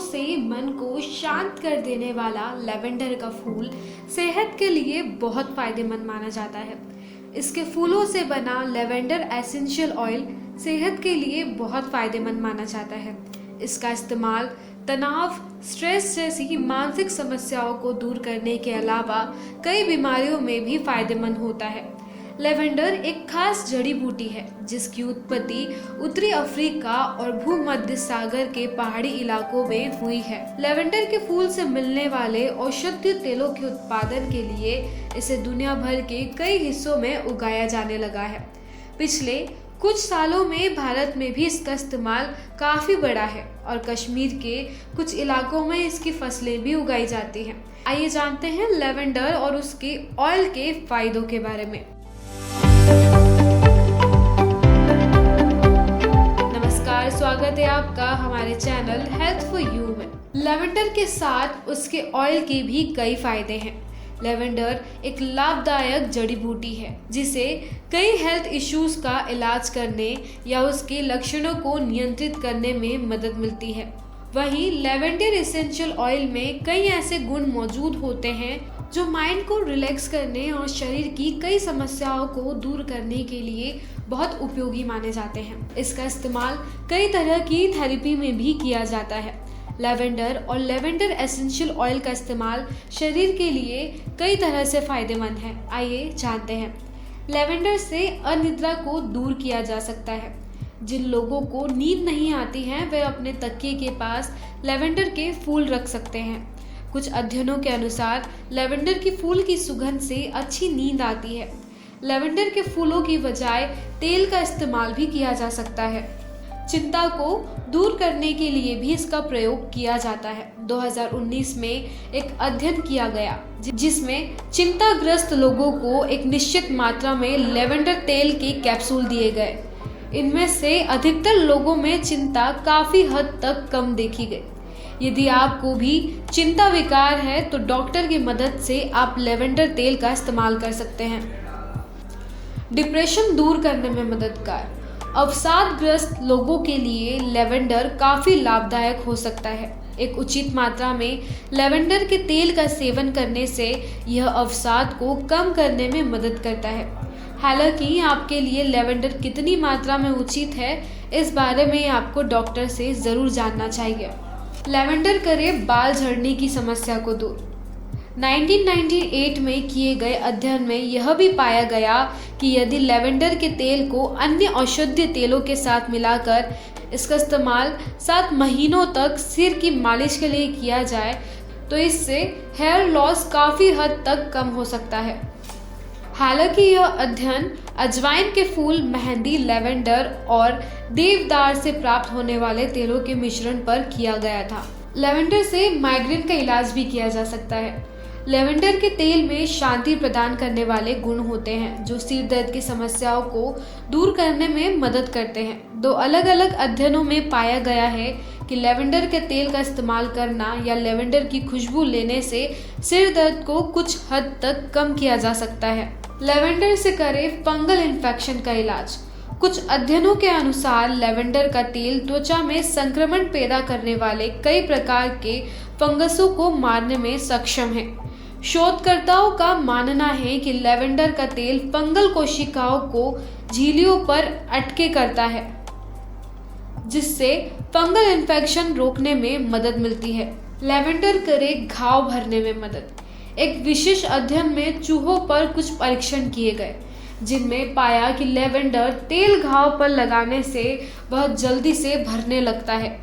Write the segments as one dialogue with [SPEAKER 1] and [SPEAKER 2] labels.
[SPEAKER 1] से मन को शांत कर देने वाला लेवेंडर का फूल सेहत के लिए बहुत फायदेमंद माना जाता है। इसके फूलों से बना लेवेंडर एसेंशियल ऑयल सेहत के लिए बहुत फायदेमंद माना जाता है। इसका इस्तेमाल तनाव, स्ट्रेस जैसी मानसिक समस्याओं को दूर करने के अलावा कई बीमारियों में भी फायदेमंद होता है। लेवेंडर एक खास जड़ी बूटी है जिसकी उत्पत्ति उत्तरी अफ्रीका और भूमध्य सागर के पहाड़ी इलाकों में हुई है। लेवेंडर के फूल से मिलने वाले औषधीय तेलों के उत्पादन के लिए इसे दुनिया भर के कई हिस्सों में उगाया जाने लगा है। पिछले कुछ सालों में भारत में भी इसका इस्तेमाल काफी बढ़ा है और कश्मीर के कुछ इलाकों में इसकी फसलें भी उगाई जाती हैं। आइए जानते हैं लेवेंडर और उसके ऑयल के फायदों के बारे में। नमस्कार, स्वागत है आपका हमारे चैनल हेल्थ फॉर यू में। लेवेंडर के साथ उसके ऑयल के भी कई फायदे हैं। लेवेंडर एक लाभदायक जड़ी बूटी है जिसे कई हेल्थ इश्यूज का इलाज करने या उसके लक्षणों को नियंत्रित करने में मदद मिलती है। वहीं लेवेंडर एसेंशियल ऑयल में कई ऐसे गुण मौजूद होते हैं जो माइंड को रिलैक्स करने और शरीर की कई समस्याओं को दूर करने के लिए बहुत उपयोगी माने जाते हैं। इसका इस्तेमाल कई तरह की थेरेपी में भी किया जाता है। लेवेंडर और लेवेंडर एसेंशियल ऑयल का इस्तेमाल शरीर के लिए कई तरह से फायदेमंद है। आइए जानते हैं। लेवेंडर से अनिद्रा को दूर किया जा सकता है। जिन लोगों को नींद नहीं आती है वे अपने तकिए के पास लेवेंडर के फूल रख सकते हैं। कुछ अध्ययनों के अनुसार लेवेंडर की फूल की सुगंध से अच्छी नींद आती है। लेवेंडर के फूलों की बजाय तेल का इस्तेमाल भी किया जा सकता है। चिंता को दूर करने के लिए भी इसका प्रयोग किया जाता है। 2019 में एक अध्ययन किया गया जिसमें चिंताग्रस्त लोगों को एक निश्चित मात्रा में लेवेंडर तेल के कैप्सूल दिए गए। इनमें से अधिकतर लोगों में चिंता काफी हद तक कम देखी गई। यदि आपको भी चिंता विकार है तो डॉक्टर की मदद से आप लेवेंडर तेल का इस्तेमाल कर सकते हैं। डिप्रेशन दूर करने में मददगार। अवसादग्रस्त लोगों के लिए लेवेंडर काफी लाभदायक हो सकता है। एक उचित मात्रा में लेवेंडर के तेल का सेवन करने से यह अवसाद को कम करने में मदद करता है। हालांकि आपके लिए लेवेंडर कितनी मात्रा में उचित है इस बारे में आपको डॉक्टर से जरूर जानना चाहिए। लेवेंडर करे बाल झड़ने की समस्या को दूर। 1998 में किए गए अध्ययन में यह भी पाया गया कि यदि लेवेंडर के तेल को अन्य औषधीय तेलों के साथ मिलाकर इसका इस्तेमाल 7 महीनों तक सिर की मालिश के लिए किया जाए तो इससे हेयर लॉस काफी हद तक कम हो सकता है। हालांकि यह अध्ययन अजवाइन के फूल, मेहंदी, लेवेंडर और देवदार से प्राप्त होने वाले तेलों के मिश्रण पर किया गया था। लेवेंडर से माइग्रेन का इलाज भी किया जा सकता है। लेवेंडर के तेल में शांति प्रदान करने वाले गुण होते हैं जो सिर दर्द की समस्याओं को दूर करने में मदद करते हैं। 2 अलग अलग अध्ययनों में पाया गया है कि लेवेंडर के तेल का इस्तेमाल करना या लेवेंडर की खुशबू लेने से सिर दर्द को कुछ हद तक कम किया जा सकता है। लेवेंडर से करे फंगल इन्फेक्शन का इलाज। कुछ अध्ययनों के अनुसार लेवेंडर का तेल त्वचा में संक्रमण पैदा करने वाले कई प्रकार के फंगसों को मारने में सक्षम है। शोधकर्ताओं का मानना है कि लेवेंडर का तेल फंगल कोशिकाओं को झिल्लियों पर अटके करता है जिससे फंगल इन्फेक्शन रोकने में मदद मिलती है। लेवेंडर करे घाव भरने में मदद। एक विशेष अध्ययन में चूहों पर कुछ परीक्षण किए गए जिनमें पाया कि लेवेंडर तेल घाव पर लगाने से वह जल्दी से भरने लगता है।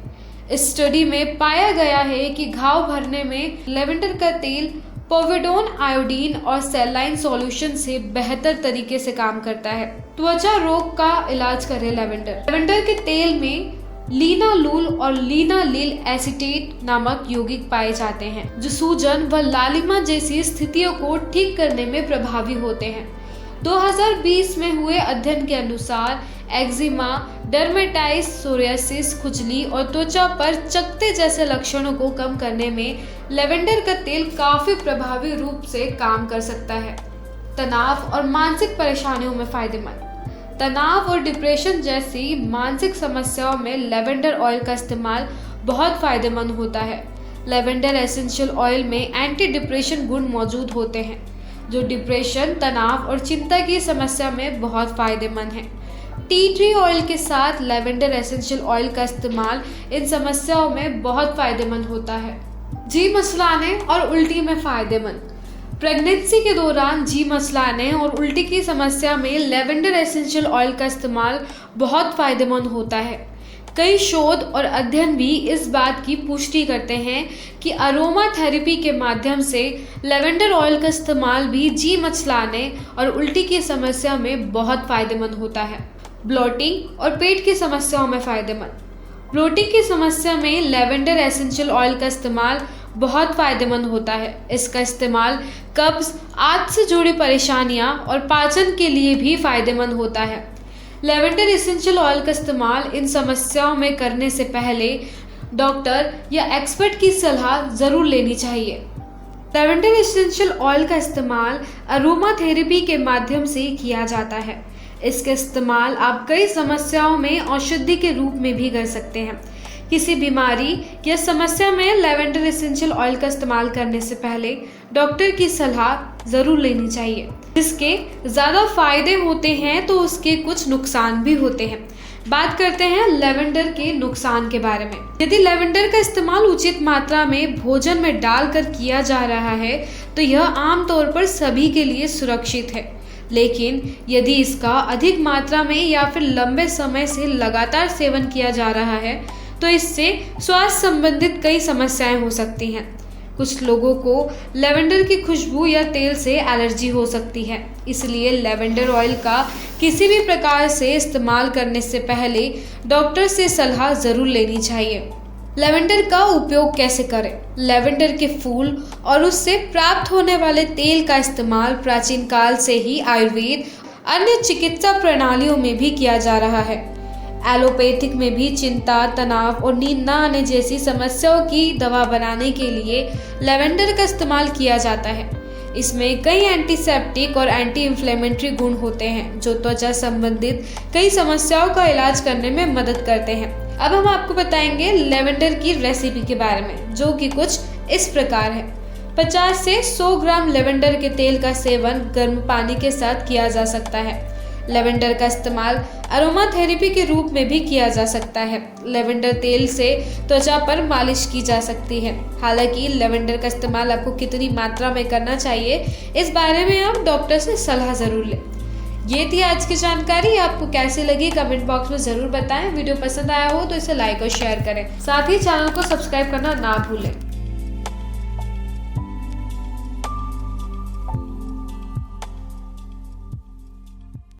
[SPEAKER 1] इस स्टडी में पाया गया है कि घाव भरने में लेवेंडर का तेल पोविडोन, आयोडीन और सैलाइन सॉल्यूशन से बेहतर तरीके से काम करता है। त्वचा रोग का इलाज करे लेवेंडर। लेवेंडर के तेल में लिनालूल और लिनालिल एसीटेट नामक यौगिक पाए जाते हैं जो सूजन व लालिमा जैसी स्थितियों को ठीक करने में प्रभावी होते हैं। 2020 में हुए अध्ययन के अनुसार एक्जिमा, डर्मेटाइटिस, सोरियासिस, खुजली और त्वचा पर चकत्ते जैसे लक्षणों को कम करने में लेवेंडर का तेल काफी प्रभावी रूप से काम कर सकता है। तनाव और मानसिक परेशानियों में फायदेमंद। तनाव और डिप्रेशन जैसी मानसिक समस्याओं में लेवेंडर ऑयल का इस्तेमाल बहुत फायदेमंद होता है। लेवेंडर एसेंशियल ऑयल में एंटी डिप्रेशन गुण मौजूद होते हैं, जो डिप्रेशन, तनाव और चिंता की समस्या में बहुत फायदेमंद है। टी ट्री ऑयल के साथ लेवेंडर एसेंशियल ऑयल का इस्तेमाल इन समस्याओं में बहुत फायदेमंद होता है। जी मचलाने और उल्टी में फायदेमंद। प्रेगनेंसी के दौरान जी मचलाने और उल्टी की समस्या में लेवेंडर एसेंशियल ऑयल का इस्तेमाल बहुत फायदेमंद होता है। कई शोध और अध्ययन भी इस बात की पुष्टि करते हैं कि अरोमा थेरेपी के माध्यम से लेवेंडर ऑयल का इस्तेमाल भी जी मचलाने और उल्टी की समस्या में बहुत फायदेमंद होता है। ब्लोटिंग और पेट की समस्याओं में फायदेमंद। ब्लोटिंग की समस्या में लेवेंडर एसेंशियल ऑयल का इस्तेमाल बहुत फायदेमंद होता है। इसका इस्तेमाल कब्ज, आंत से जुड़ी परेशानियां और पाचन के लिए भी फायदेमंद होता है। लेवेंडर एसेंशियल ऑयल का इस्तेमाल इन समस्याओं में करने से पहले डॉक्टर या एक्सपर्ट की सलाह जरूर लेनी चाहिए। लेवेंडर एसेंशियल ऑयल का इस्तेमाल अरोमा थेरेपी के माध्यम से किया जाता है। इसका इस्तेमाल आप कई समस्याओं में औषधि के रूप में भी कर सकते हैं। किसी बीमारी या समस्या में लेवेंडर एसेंशियल ऑयल का इस्तेमाल करने से पहले डॉक्टर की सलाह जरूर लेनी चाहिए। जिसके ज़्यादा फायदे होते हैं तो उसके कुछ नुकसान भी होते हैं। बात करते हैं लेवेंडर के नुकसान के बारे में। यदि लेवेंडर का इस्तेमाल उचित मात्रा में भोजन में डालकर किया जा रहा है तो यह आमतौर पर सभी के लिए सुरक्षित है, लेकिन यदि इसका अधिक मात्रा में या फिर लंबे समय से लगातार सेवन किया जा रहा है तो इससे स्वास्थ्य संबंधित कई समस्याएं हो सकती हैं। कुछ लोगों को लेवेंडर की खुशबू या तेल से एलर्जी हो सकती है, इसलिए लेवेंडर ऑयल का किसी भी प्रकार से इस्तेमाल करने से पहले डॉक्टर से सलाह जरूर लेनी चाहिए। लेवेंडर का उपयोग कैसे करें? लेवेंडर के फूल और उससे प्राप्त होने वाले तेल का इस्तेमाल प्राचीन काल से ही आयुर्वेद, अन्य चिकित्सा प्रणालियों में भी किया जा रहा है। एलोपैथिक में भी चिंता, तनाव और नींद न आने जैसी समस्याओं की दवा बनाने के लिए लेवेंडर का इस्तेमाल किया जाता है। इसमें कई एंटीसेप्टिक और एंटी इन्फ्लेमेटरी गुण होते हैं जो त्वचा संबंधित कई समस्याओं का इलाज करने में मदद करते हैं। अब हम आपको बताएंगे लेवेंडर की रेसिपी के बारे में, जो कि कुछ इस प्रकार है। 50 से 100 ग्राम लेवेंडर के तेल का सेवन गर्म पानी के साथ किया जा सकता है। लेवेंडर का इस्तेमाल अरोमा थेरेपी के रूप में भी किया जा सकता है। लेवेंडर तेल से त्वचा पर मालिश की जा सकती है। हालांकि लेवेंडर का इस्तेमाल आपको कितनी मात्रा में करना चाहिए, इस बारे में आप डॉक्टर से सलाह जरूर लें। ये थी आज की जानकारी। आपको कैसी लगी कमेंट बॉक्स में जरूर बताएं। वीडियो पसंद आया हो तो इसे लाइक और शेयर करें। साथ ही चैनल को सब्सक्राइब करना ना भूलें।